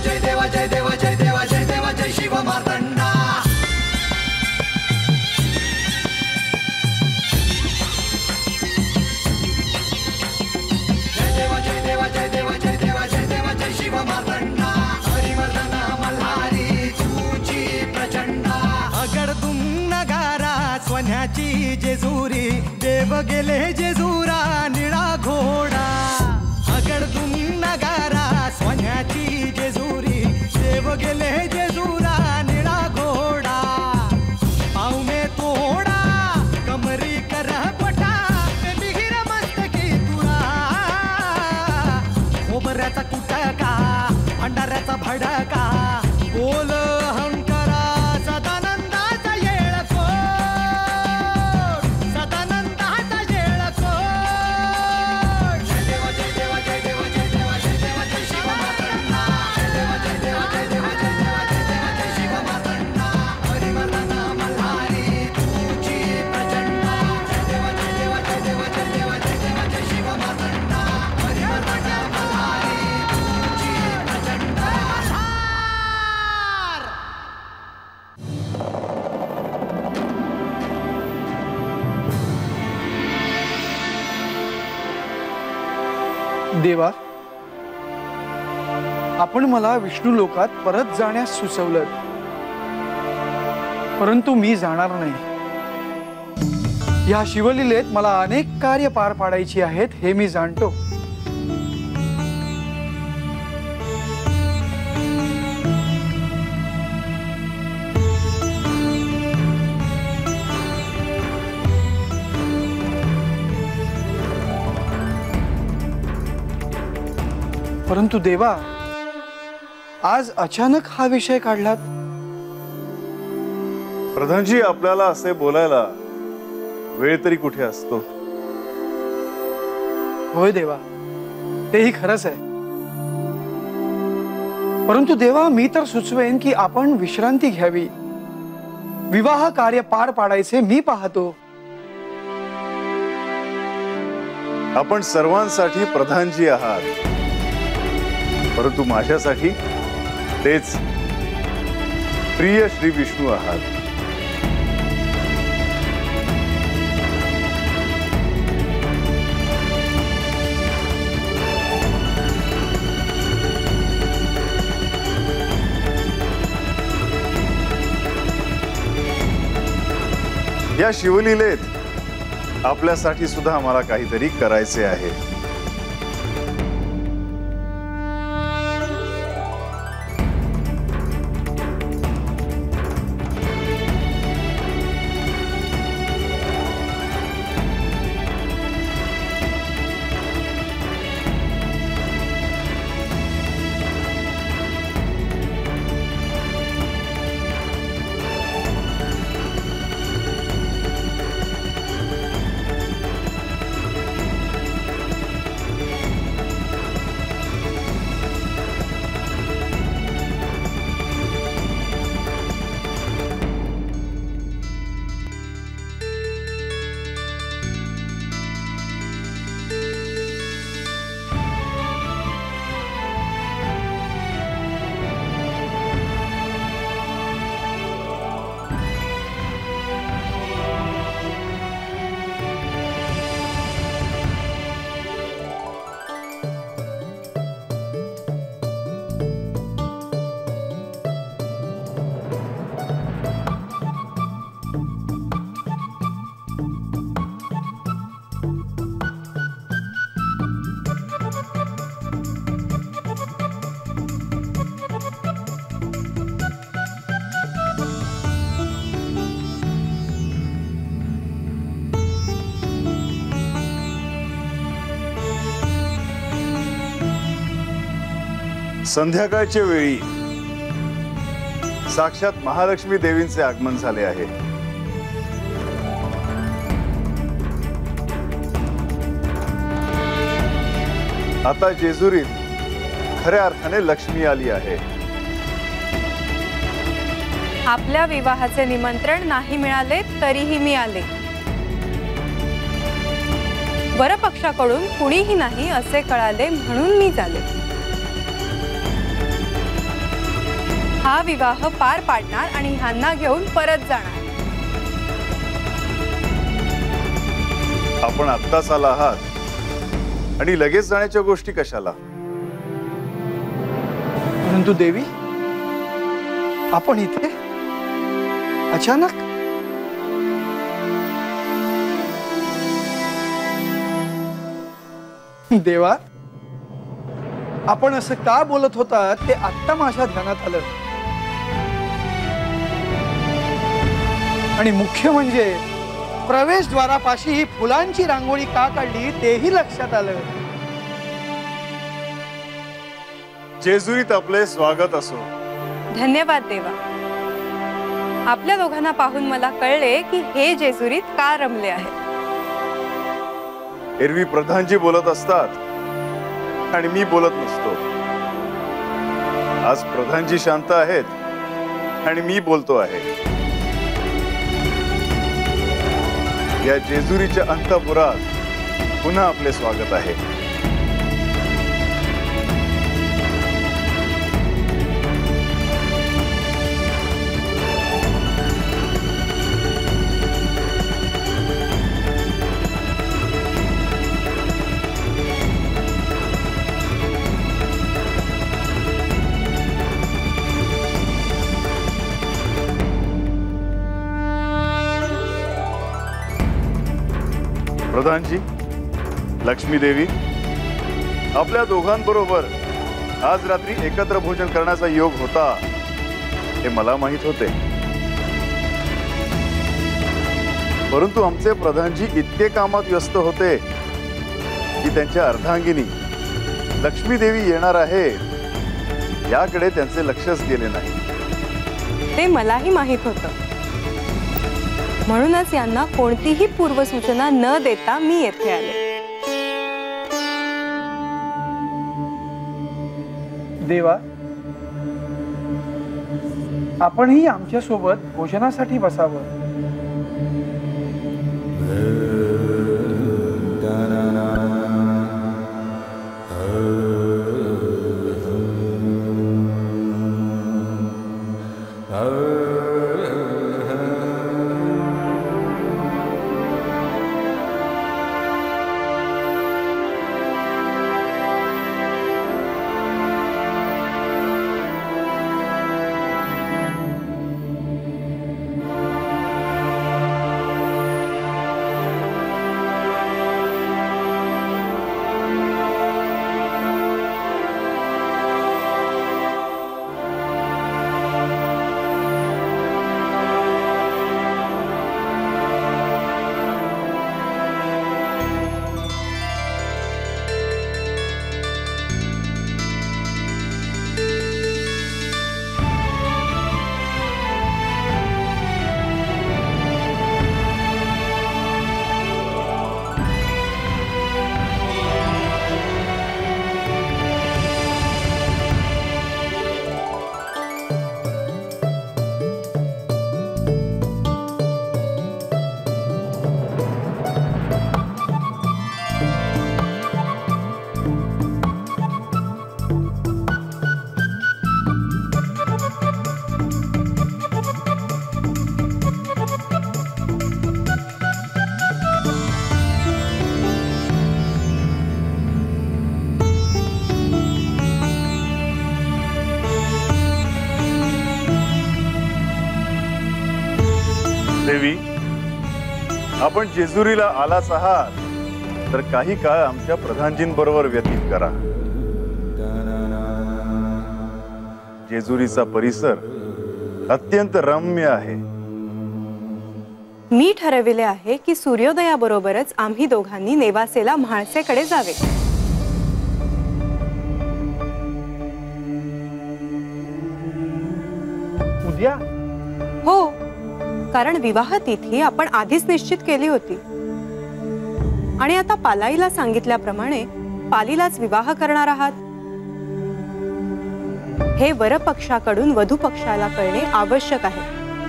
जय देवा जय देवा जय देवा जय देवा जय शिव मार्तंडा। जय देवा जय देवा जय देवा जय देवा जय देवा जय शिव मार्तंडा। हरिवर्धन मल्हारी तुझी प्रचंडा। अगडदुम नगारा सोन्याची जेजुरी देव गेले जेजुरा निळा घोडा। अगडदुम नगारा सोन्याची जेजुरी देव गेले जेजुरा निळा घोडा। पाऊ में तोडा कमरी कर पटा बिहिर मस्तकी तुरा। खोबऱ्याचा कुटका भंडाऱ्याचा भडका बोल अहंकारा सदानंदाचा येळकोट। सदानंदाचा येळकोट। जय देवा जय देवा जय देवा जय देवा जय देवा जय शिव मार्तंडा। जय देवा जय देवा जय देवा जय देवा जय देवा जय शिव मार्तंडा। हरिवर्धन मल्हारी तुझी प्रचंडा। जय देवा जय देवा जय देवा जय देवा जय देवा जय शिव मार्तंडा। हरिवर्धन मल्हारी तुझी प्रचंडा। देवा, आपण मला विष्णू लोकात परत जाण्यास सुचवलं, परंतु मी जाणार नाही। या शिवलीलेत मला अनेक कार्य पार पाडायची आहेत हे मी जाणतो। परंतु देवा, आज अचानक हा विषय काढलात। प्रधानजी, आपल्याला असे बोलायला वेळ तरी कुठे असतो? होय देवा, तेही खरंच आहे। परंतु देवा, मी तर सुचवेन की आपण विश्रांती घ्यावी। विवाह कार्य पार पाडायचे मी पाहतो। आपण सर्वांसाठी प्रधानजी आहात, परंतु माझ्यासाठी तेच प्रिय श्री विष्णू आहात। या शिवलीलेत आपल्यासाठी सुद्धा आम्हाला काहीतरी करायचे आहे। संध्याकाळच्या वेळी साक्षात महालक्ष्मी देवींचे आगमन झाले आहे। आता जेजुरीत खऱ्या अर्थाने लक्ष्मी आली आहे। आपल्या विवाहाचे निमंत्रण नाही मिळाले तरीही मी आले। वरपक्षाकडून कुणीही नाही असे कळाले म्हणून मी आले। हा विवाह पार पाडणार आणि ह्यांना घेऊन परत जाणार. आपण आत्ताच आला आहात आणि लगेच जाण्याच्या गोष्टी कशाला? परंतु देवी, आपण इथे अचानक? देवा, आपण असं का बोलत होता ते आत्ता माझ्या ध्यानात आलं. आणि मुख्य म्हणजे प्रवेशद्वारापाशी ही फुलांची रांगोळी का काढली तेही लक्षात आलं. जेजुरीत आपले स्वागत असो. धन्यवाद देवा. आपल्या दोघांना पाहून मला कळले की हे जेजुरीत का रमले आहेत. एरवी प्रधानजी बोलत असतात आणि मी बोलत नसतो. आज प्रधानजी शांत आहेत आणि मी बोलतो आहे. या जेजुरीच्या अंतपुरात पुन्हा आपले स्वागत आहे. प्रधानजी, लक्ष्मी देवी, आपल्या दोघांबरोबर आज रात्री एकत्र भोजन करण्याचा योग होता हे मला माहित होते. परंतु आमचे प्रधानजी इतके कामात व्यस्त होते की त्यांच्या अर्धांगिनी लक्ष्मी देवी येणार आहे याकडे त्यांचे लक्षच गेले नाही. ते मलाही माहित होतं. म्हणूनच यांना कोणतीही पूर्वसूचना न देता मी येथे आले. देवा, आपणही आमच्या सोबत भोजनासाठी बसावं. देवी, आपण जेजुरीला आलाच आहात तर काही काळ आमच्या प्रधानजींबरोबर व्यतीत करा. जेजुरीचा परिसर अत्यंत रम्य आहे. मी ठरविले आहे की सूर्योदयाबरोबरच आम्ही दोघांनी नेवासेला म्हाळसेकडे जावे. उद्या? हो, कारण विवाह तिथी आपण आधीच निश्चित केली होती आणि आता पालाईला सांगितल्याप्रमाणे पालीलाच विवाह करणार आहात. हे वरपक्षाकडून वधू पक्षाला कळणे आवश्यक आहे,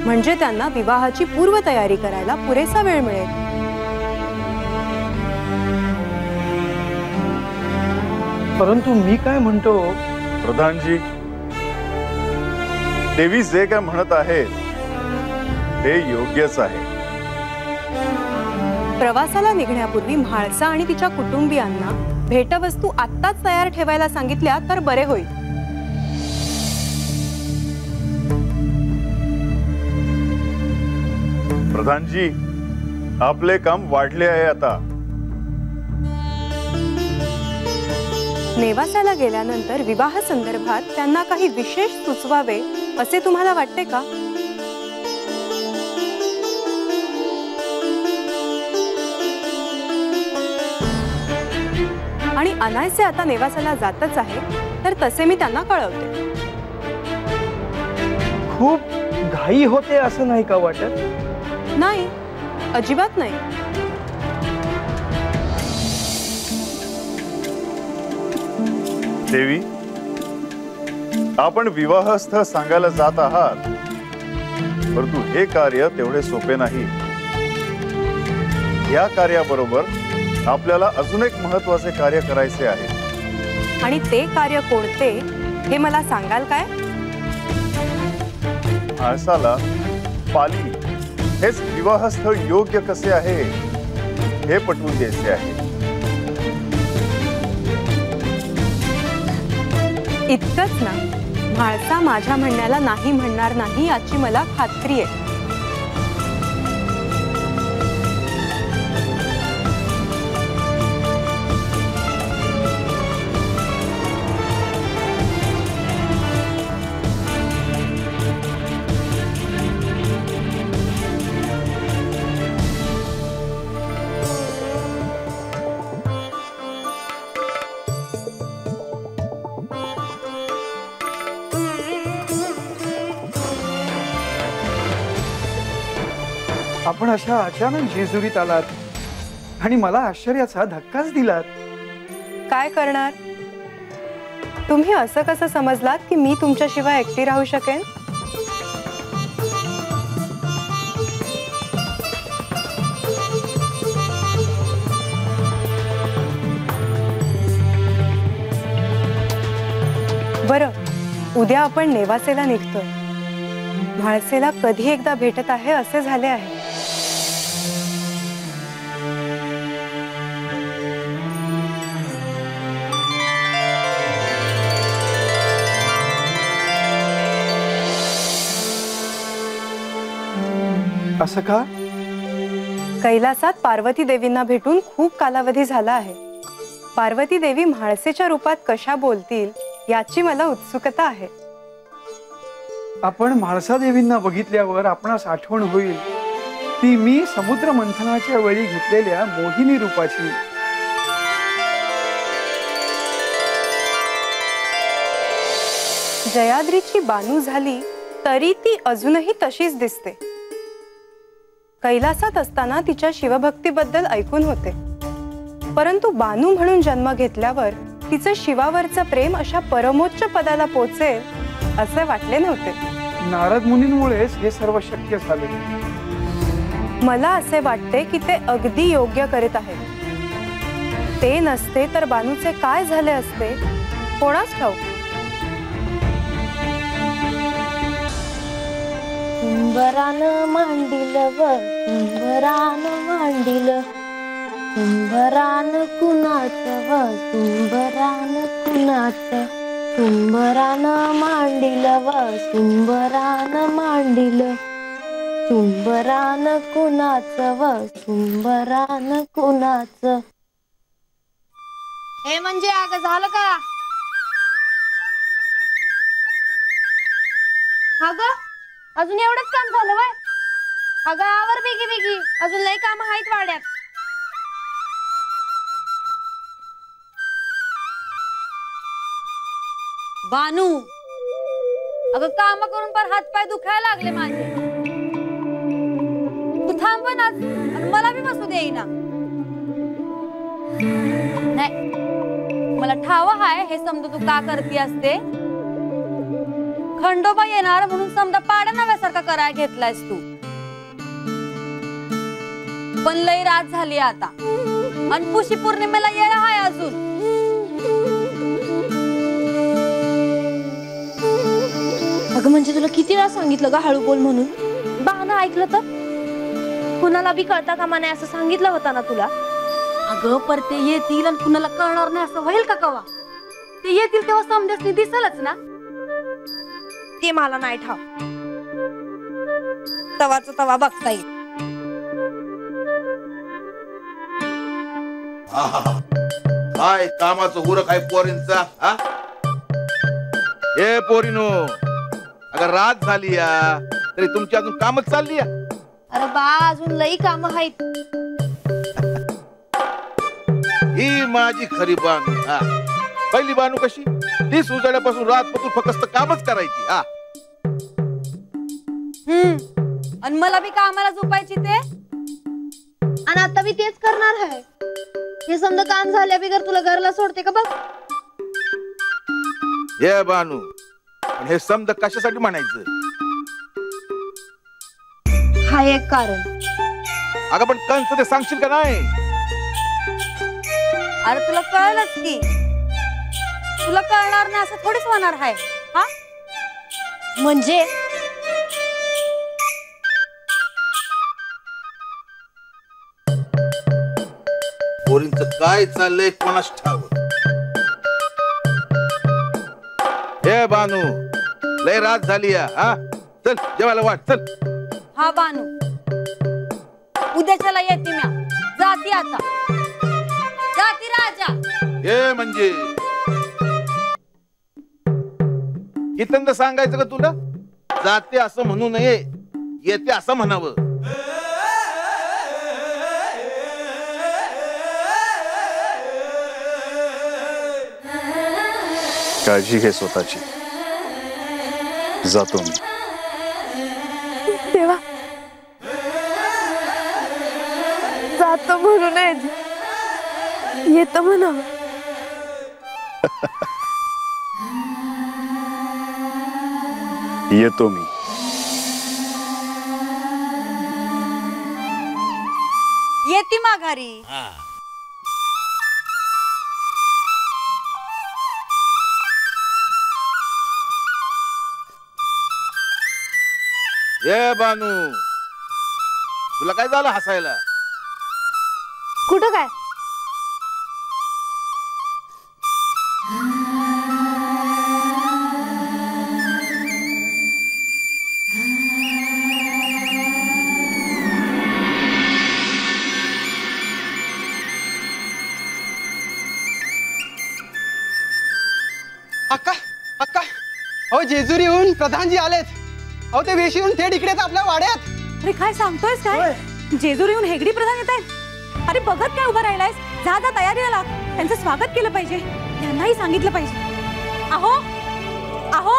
म्हणजे त्यांना विवाहाची पूर्वतयारी करायला पुरेसा वेळ मिळेल. परंतु मी काय म्हणतो, प्रधानजी, देवी जे काय म्हणत आहे ते योग्यच आहे. प्रवासाला निघण्यापूर्वी म्हाळसा आणि तिच्या कुटुंबियांना भेटवस्तू आत्ताच तयार ठेवायला सांगितल्या तर बरे होईल. प्रधानजी, आपले काम वाढले आहे आता. नेवासाला गेल्यानंतर विवाह संदर्भात त्यांना काही विशेष सुचवावे असे तुम्हाला वाटते का? आणि अनायसे आता नेवासाला जातच आहे तर तसे मी त्यांना कळवते. खूप घाई होते असं नाही का वाटत? नाही, अजिबात नाही. देवी, आपण विवाहस्थळ सांगायला जात आहात, परंतु हे कार्य तेवढे सोपे नाही. या कार्याबरोबर आपल्याला अजून एक महत्वाचे कार्य करायचे आहे. आणि ते कार्य कोणते हे मला सांगाल काय? म्हाळसाला पाली हेच विवाहस्थळ योग्य कसे आहे हे पटवून द्यायचे आहे. इतकंच ना, म्हाळसा माझ्या म्हणण्याला नाही म्हणणार नाही याची मला खात्री आहे. आपण अशा अचानक जेजुरीत आलात आणि मला आश्चर्याचा धक्काच दिलात. काय करणार? तुम्ही असं कसं समजलात की मी तुमच्याशिवाय एकटी राहू शकेन? बरं, उद्या आपण नेवासेला निघतोय. म्हाळसेला कधी एकदा भेटत आहे असे झाले आहे. असं का? कैलासात पार्वती देवींना भेटून खूप कालावधी झाला आहे. पार्वती देवी म्हाळसेच्या रूपात कशा बोलतील याची मला उत्सुकता आहे. आपण म्हाळसा देवींना बघितल्यावर आपणास आठवण होईल ती मी समुद्र मंथनाच्या वेळी घेतलेल्या मोहिनी रूपाची. जयाद्रीची बानू झाली तरी ती अजूनही तशीच दिसते. कैलासात असताना तिच्या शिवभक्तीबद्दल ऐकून होते, परंतु बानू म्हणून जन्म घेतल्यावर तिचं शिवावरचं प्रेम अशा परमोच्च पदाला पोचेल असे वाटले नव्हते. नारद मुनींमुळेच हे सर्व शक्य झाले. मला असे वाटते की ते अगदी योग्य करीत आहेत. ते नसते तर बानूचे काय झाले असते कोणास ठाऊक. कुंभरानं मांडिलं व कुंभरानं मांडिलं, कुंभरानं कुणाचं व कुंभरानं कुणाचं, कुंभरानं मांडिलं व कुंभरानं मांडिलं, कुंभरानं कुणाचं व कुंभरानं कुणाचं. हे म्हणजे अगं झालं का? अगं अजून एवढंच काम झालं वय? अगं आवर बेगी बेगी, अजून लय काम आहेत वाड्यात. बानू, अगं काम करून पर हात पाय दुखायला लागले माझे. तू थांब ना आणि मला बी बसू देईना. नाही, मला ठाव हाय हे समजा तू का करती असते. खंडोबा येणार म्हणून समजा पाड्या नव्यासारखा करायला घेतलायस तू. पण लई रात झाली आता आणि पुशी पौर्णिमेला येणं हाय अजून. अगं म्हणजे तुला किती वेळा सांगितलं ग हळू बोल म्हणून? बाळानं ऐकलं तर कुणाला बी कळता कामा नाही असं सांगितलं होता ना तुला. अगं पर ते येतील आणि कुणाला कळणार नाही असं होईल का कवा? ते येतील तेव्हा समजाच दिसलच ना. ते मला नाही ठाव. तवाच तवा बघता येईल. काय कामाचं उरक आहे पोरींचा? हा हे पोरीनो, अगर रात झाली या तरी तुमची अजून कामच चालली या. अरे बा अजून लई काम आहेत. ही माझी खरी बानू. हा पहिली बानू कशी, ती सुजड्यापासून रातपासून फक्त कामच करायची. हा आणि मला बी कामाला झोपायची ते. आणि आता मी तेच करणार आहे. हे समजा काम झाल्या बिगर तुला घरला सोडते का बघ. हे बानू, पण हे समज कशासाठी म्हणायचं? हा एक कारण. अगं पण कंस ते सांगशील का नाही? अरे तुला कळलंच की. तुला कळणार नाही असं थोडीच होणार आहे. हा म्हणजे पोरींचं काय चाललंय कोणास ठाव. हे बानू, लय रात झाली या. हा चल जेवायला वाट. चल. हा बानू, उद्याच्याला येते म्या. जाती आता. जाती राजा. हे म्हणजे इथंद सांगायचं का तुला? जाते असं म्हणू नये, येते असं म्हणावं. काळजी घे स्वतःची. जातो मी. देवा जातो म्हणून येत म्हणावं. येतो मी. येते माघारी. हे बानू, तुला काय झालं हसायला? कुठं काय? अक्का अक्का, अहो जेजुरी येऊन प्रधानजी आलेत. अहो ते वेशी येऊन थेट इकडेच आपल्या वाड्यात. अरे काय सांगतोयस काय? जेजुरी येऊन हेगडी प्रधान येत आहेत. अरे बघत काय उभा राहिलायस? जा जा तयारीला लाग. त्यांचं स्वागत केलं पाहिजे. त्यांनाही सांगितलं पाहिजे. अहो अहो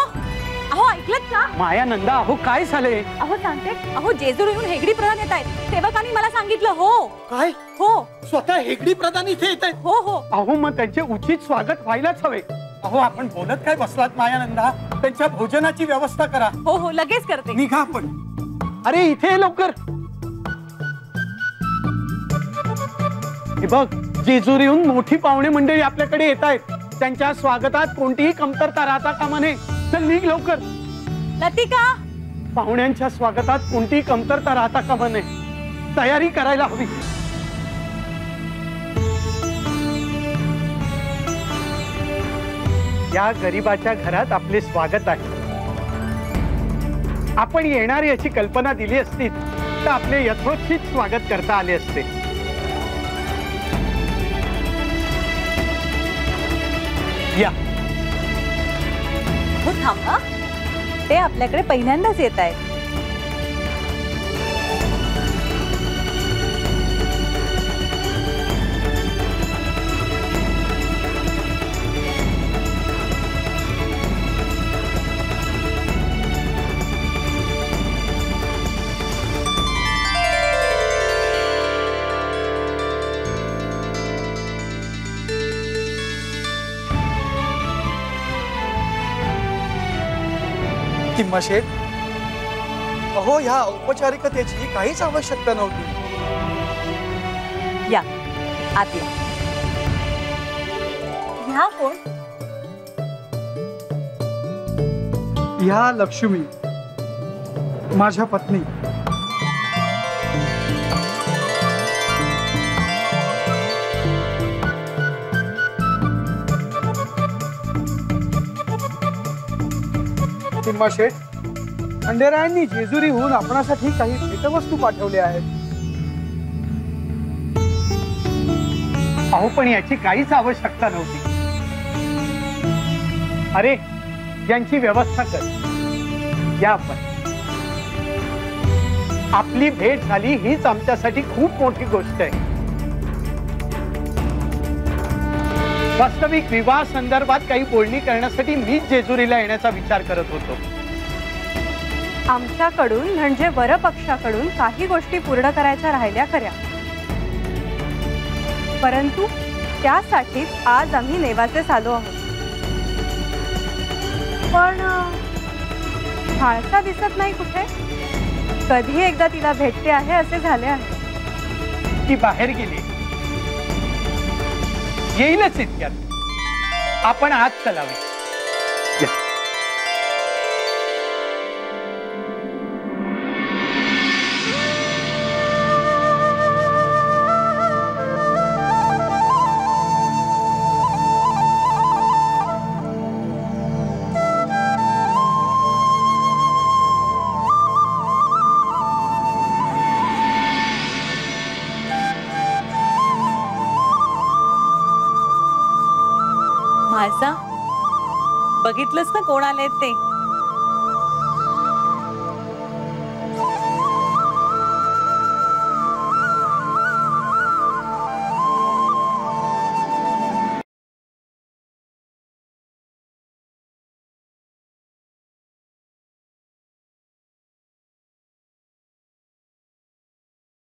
अहो ऐकलत का? माया नंदा, अहो काय झाले? अहो सांगते. अहो जेजुरी येऊन हेगडी प्रधान येत आहेत. सेवकांनी मला सांगितलं. हो काय? हो स्वतः हेगडी प्रधान इथे येत आहेत? हो हो. अहो मग त्यांचे उचित स्वागत व्हायलाच हवे. अहो आपण बोलत काय बसलात मायानंदा? त्यांच्या भोजनाची व्यवस्था करा. हो हो लगेच करते. निघा आपण. अरे इथे ये लवकर. हे बघ, जेजुरीहून मोठी पाहुणे मंडळी आपल्याकडे येत आहेत. त्यांच्या स्वागतात कोणतीही कमतरता राहता कामा नये. चल निघ लवकर. लतिका, पाहुण्यांच्या स्वागतात कोणतीही कमतरता राहता कामा नये. तयारी करायला हवी. या गरीबाच्या घरात आपले स्वागत आहे. आपण येणार याची कल्पना दिली असती तर आपले यथोचित स्वागत करता आले असते. या. हो थांबा. ते आपल्याकडे पहिल्यांदाच येत आहेत. किंमशेठ, अहो ह्या औपचारिकतेची काहीच आवश्यकता नव्हती. या आत या. ह्या कोण? ह्या लक्ष्मी माझ्या पत्नी. शेठ, खंडेरायांनी जेजुरीहून आपणासाठी काही भेटवस्तू पाठवल्या आहेत. अहो पण याची काहीच आवश्यकता नव्हती. अरे यांची व्यवस्था कर. या आपण. आपली भेट झाली हीच आमच्यासाठी खूप मोठी गोष्ट आहे. वास्तविक विवाह संदर्भात काही बोलणी करण्यासाठी मीच जेजुरीला येण्याचा विचार करत होतो. आमच्याकडून म्हणजे वरपक्षाकडून काही गोष्टी पूर्ण करायच्या राहिल्या खऱ्या, परंतु त्यासाठीच आज आम्ही नेवासेस आलो आहोत. पण हाळसा दिसत नाही कुठे. कधी एकदा तिला भेटते आहे असे झाले आहे. ती बाहेर गेली, येईलच इतक्यात. आपण आत चलावे. या. म्हाळसा, बघितलंस ना कोण आलेत ते.